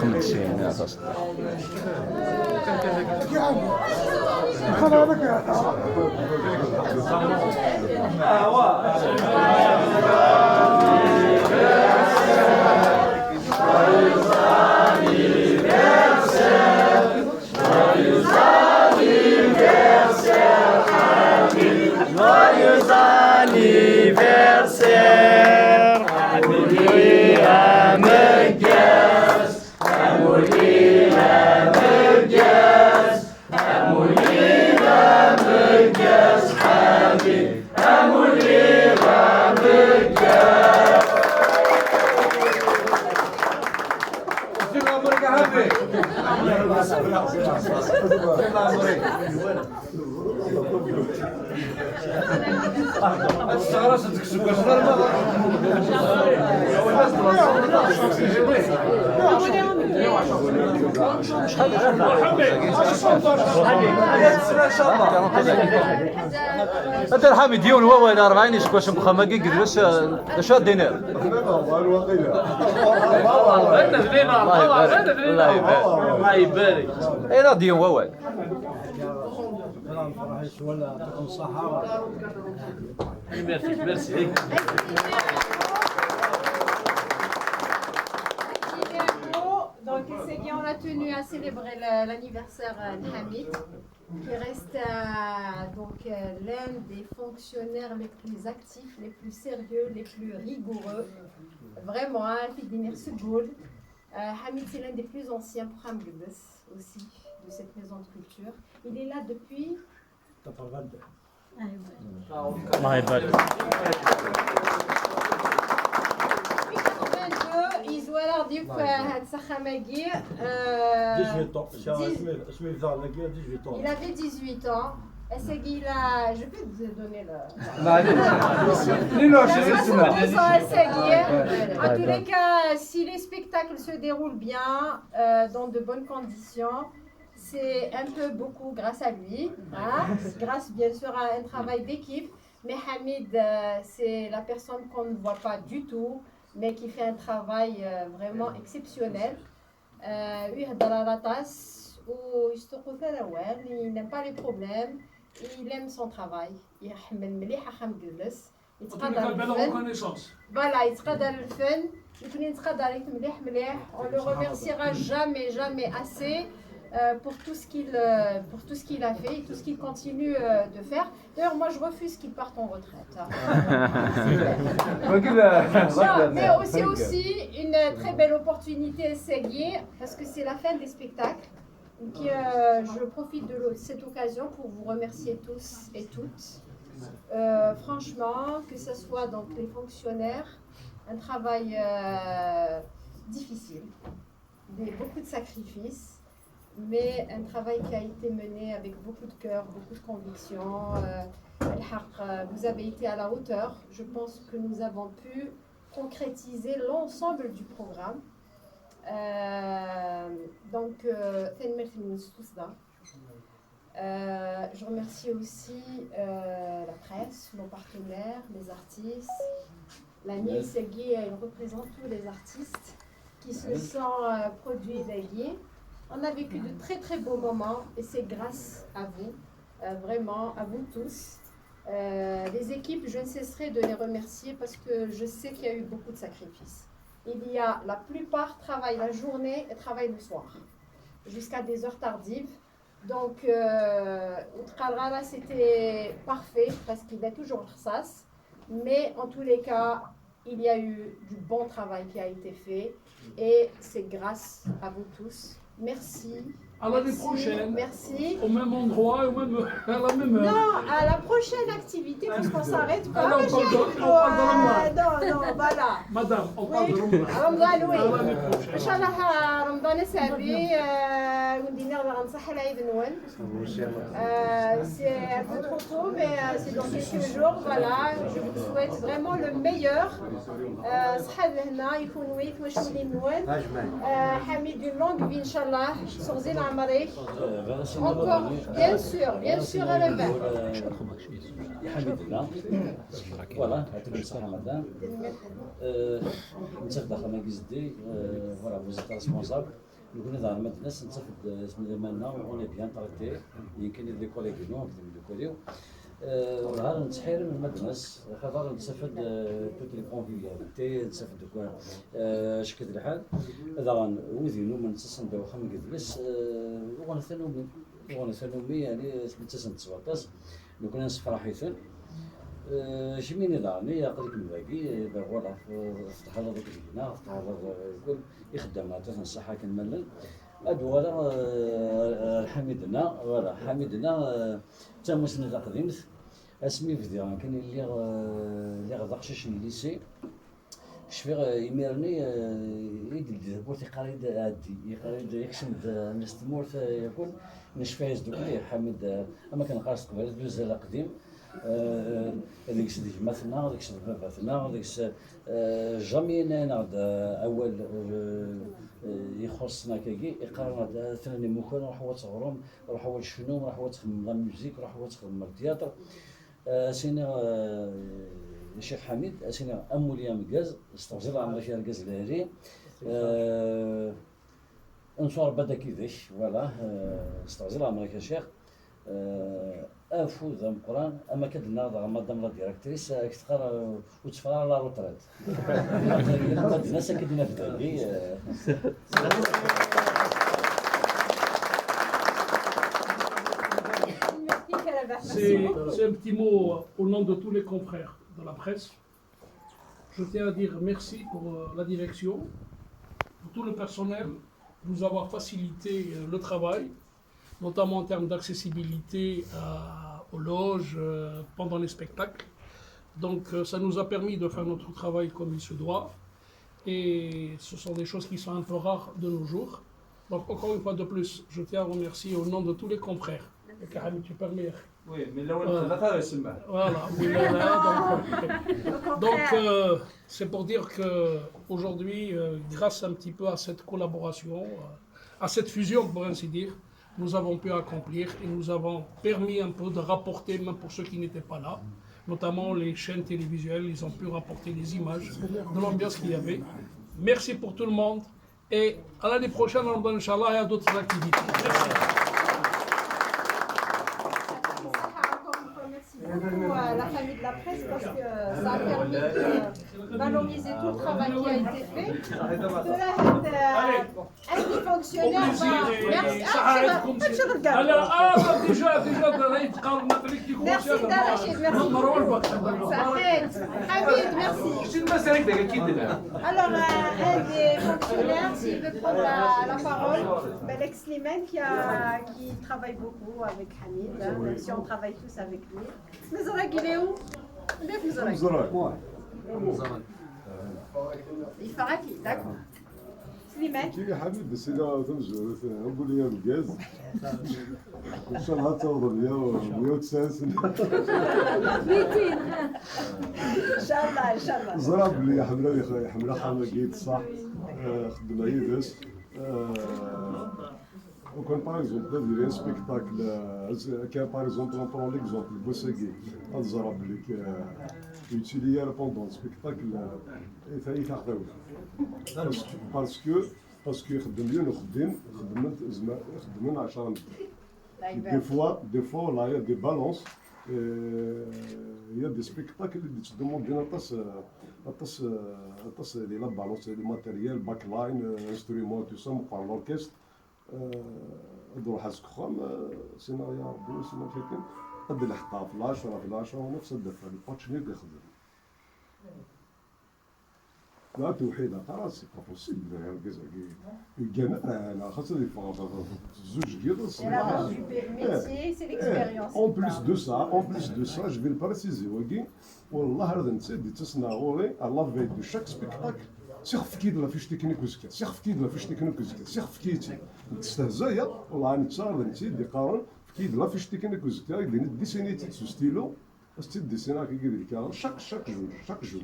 كم تسين يا تصدق انت الحامي ديون هو وين 40 ايش باش مخمقين قدرش اش الدينار الله يبارك اي لا ديون هو ولا يعطيكم الصحة. ميرسي. Donc on a tenu à célébrer l'anniversaire de Hamid, qui reste l'un des fonctionnaires les plus actifs, les plus sérieux, les plus rigoureux. Vraiment, Hamid c'est l'un des plus anciens programmes aussi de cette maison de culture. Il est là depuis. يزوالر ديك هاد السخاماكي 18 ans. Il avait 18 ans. Est-ce qu'il a... Je peux te donner le... En tous les cas, si les spectacles se déroulent bien, dans de bonnes conditions, c'est un peu beaucoup grâce à lui, hein? Grâce bien sûr à un travail d'équipe. Mais Hamid, c'est la personne qu'on ne voit pas du tout, mais qui fait un travail vraiment exceptionnel. Il n'aime pas les problèmes, il aime son travail. Il voilà, on le remerciera jamais assez pour tout ce qu'il a fait et tout ce qu'il continue de faire. D'ailleurs, moi je refuse qu'il parte en retraite. Non, mais c'est aussi une très belle opportunité à essayer parce que c'est la fin des spectacles. Donc, je profite de cette occasion pour vous remercier tous et toutes. Franchement, que ce soit donc les fonctionnaires, un travail difficile, beaucoup de sacrifices, mais un travail qui a été mené avec beaucoup de cœur, beaucoup de conviction. Vous avez été à la hauteur. Je pense que nous avons pu concrétiser l'ensemble du programme. Je remercie aussi la presse, nos partenaires, les artistes. La Nil Segui, elle représente tous les artistes qui se sont produits d'Aguy. On a vécu de très beaux moments et c'est grâce à vous, vraiment à vous tous. Les équipes, je ne cesserai de les remercier parce que je sais qu'il y a eu beaucoup de sacrifices. Il y a la plupart travaillent la journée et travaillent le soir, jusqu'à des heures tardives. Donc, là, c'était parfait parce qu'il y a toujours Rsas. Mais en tous les cas, il y a eu du bon travail qui a été fait et c'est grâce à vous tous. Merci. À l'année prochaine. Merci. Au même endroit, à la même heure. Non, à la prochaine activité, parce qu'on ne s'arrête pas. Ah non, on parle de Ramadan. Non, voilà. Madame, on parle de Ramadan. Ramadan, oui. À l'année prochaine. Inch'Allah, Ramadan سابي وندينا غنصح العيد نون. C'est un peu trop tôt, mais c'est dans quelques jours. Voilà, je vous souhaite vraiment le meilleur. صحة لهنا يكون ويت مشغولين نون. حميد une longue vie, Inch'Allah. Sur Zéna Amrik. Encore, bien sûr, à la main. حميدنا فوالا يعطيك الصحة مدام نتاخد خدمة كيزدي فوالا فوزيت ريسبونسابل يقولنا دار ما الناس نتاخد اسم مالنا اوني بيان تريتي يمكن لي كوليغ نو كوليو نهار نتحير من المدنس خاطر نستفد توت لي كونفيفياليتي نستفد شكل الحال هذا وذينو من تصندو خم قدلس وغنثنومي يعني سميتها تسواطاس لو كنا نسفرحيثن شميني دارني يقدر يكون باقي فوالا فتح الله ذوك الجنة فتح الله يقول يخدم هذا الصحة كنملل أدوالا حميدنا فوالا حميدنا تمسنا تقديمت اسمي فديان كان اللي غدا قشاش الليسي شفيغ يميرني يدل بورتي قريد عادي يقريد يكشم الناس تمورت يكون نشفايز دوكلي حمد اما كان قاص قبل دوزال قديم هذيك سيدي مثلنا هذيك سيدي باباتنا هذيك جامي نعد اول يخصنا كي يقرنا ثاني ممكن راحوا تصغرهم راحوا الشنو راحوا تخدم لا ميوزيك راحوا تخدم التياتر سينا الشيخ حميد سينا اموليا مكاز استوزر عمري فيها الكاز الهري انصار بدا كيداش فوالا استوزر عمري يا شيخ افو ذا القران اما كدنا مدام لا ديريكتريس كتقرا وتفرا لا روتريت الناس كدنا في بالي C'est un petit mot au nom de tous les confrères de la presse. Je tiens à dire merci pour la direction, pour tout le personnel, nous avoir facilité le travail, notamment en termes d'accessibilité aux loges pendant les spectacles. Donc ça nous a permis de faire notre travail comme il se doit. Et ce sont des choses qui sont un peu rares de nos jours. Donc encore une fois de plus, je tiens à remercier au nom de tous les confrères. Karim, tu permets. Oui, mais là où Voilà, oui, là, donc c'est pour dire que aujourd'hui, grâce un petit peu à cette collaboration, à cette fusion pour ainsi dire, nous avons pu accomplir et nous avons permis un peu de rapporter, même pour ceux qui n'étaient pas là, notamment les chaînes télévisuelles, ils ont pu rapporter des images de l'ambiance qu'il y avait. Merci pour tout le monde et à l'année prochaine, Inch'Allah, il y a d'autres activités. Merci. La famille de la presse parce que ça a permis de valoriser tout le travail qui a été fait. De là, un fonctionnaire merci. Alors, un des fonctionnaires, s'il veut prendre la parole, Belek Slimane qui travaille beaucoup avec Hamid, même si on travaille tous avec lui. Mais Zorak, il est où? Il est où Zorak? Il fera qui? D'accord. Slimane. كي حبيبي سيدا تنجو نقول لي الغاز ان شاء الله توصل 190 سنه 200 ان شاء الله ان شاء الله زراب لي حمله حمله قيد صح خدمه يدس وكان باغ اكزومبل دير سبيكتاكل كان باغ اكزومبل نبرون ليكزومبل بوساكي هاد زراب لي يوتيليا بوندون سبيكتاكل يتاخذوا باسكو يخدم لي خدمنا 10 دي فوا ولا يا دي بالونس يا دي سبيكتاكل اللي تدومون دينا طاس لي لا بالونس لي ماتيريال باك لاين انسترومون تو سا مقار لوركستر نروح حاسك خام سينا يا ربي سينا فيكم قد الحطها فلاش ونفس الدفع الباتش اللي يخدم لا توحيدة خلاص سي با بوسيبل الجامع انا خاصة زوج كيض اون بليس دو سا جو في البريسيزي واكي والله هذا نسيت دي تصنع غوري الله في دو شاك سبيكتاكل سيخف كيد لا فيش تكنيك وزكات سيخف كيد لا فيش تكنيك وزكات سيخف كيتي تستهزايا والله نتصار نسيت دي قارن كيد لا فيش تكنيك وزكات دي سينيتي سو ستيلو السيد ديسينا كيدير الكلام شاك جوج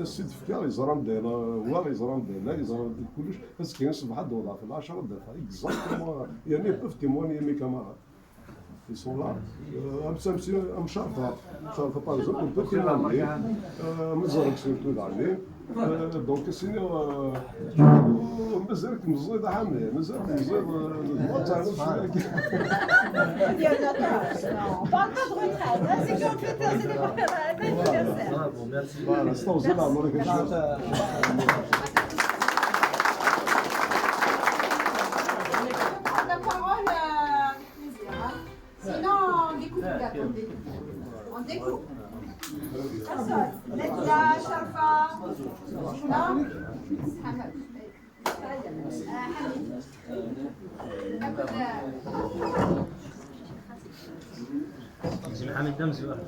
السيد فكار يزرم دينا ولا يزرم دينا يزرم كلش بس كاين صباح الدولار في العشرة دفع اكزاكتومون يعني بوف تيموني مي كامارات ils sont là مشارطة باغ اكزومبل بوتي لاني مزرك سيرتو لاني دونك سينو مازالك مزيد عامل مازالك مزيد ما تعرفش On parle pas de retraite, hein, c'est qu'on fait un anniversaire. Voilà, استوصل عمرك ان شاء الله. La parole avec plaisir. Hein. Sinon, on découpe le gâteau. On découpe. Personne. Nadia, Sharfa, Zina, Hamad. محمد دمزي واحد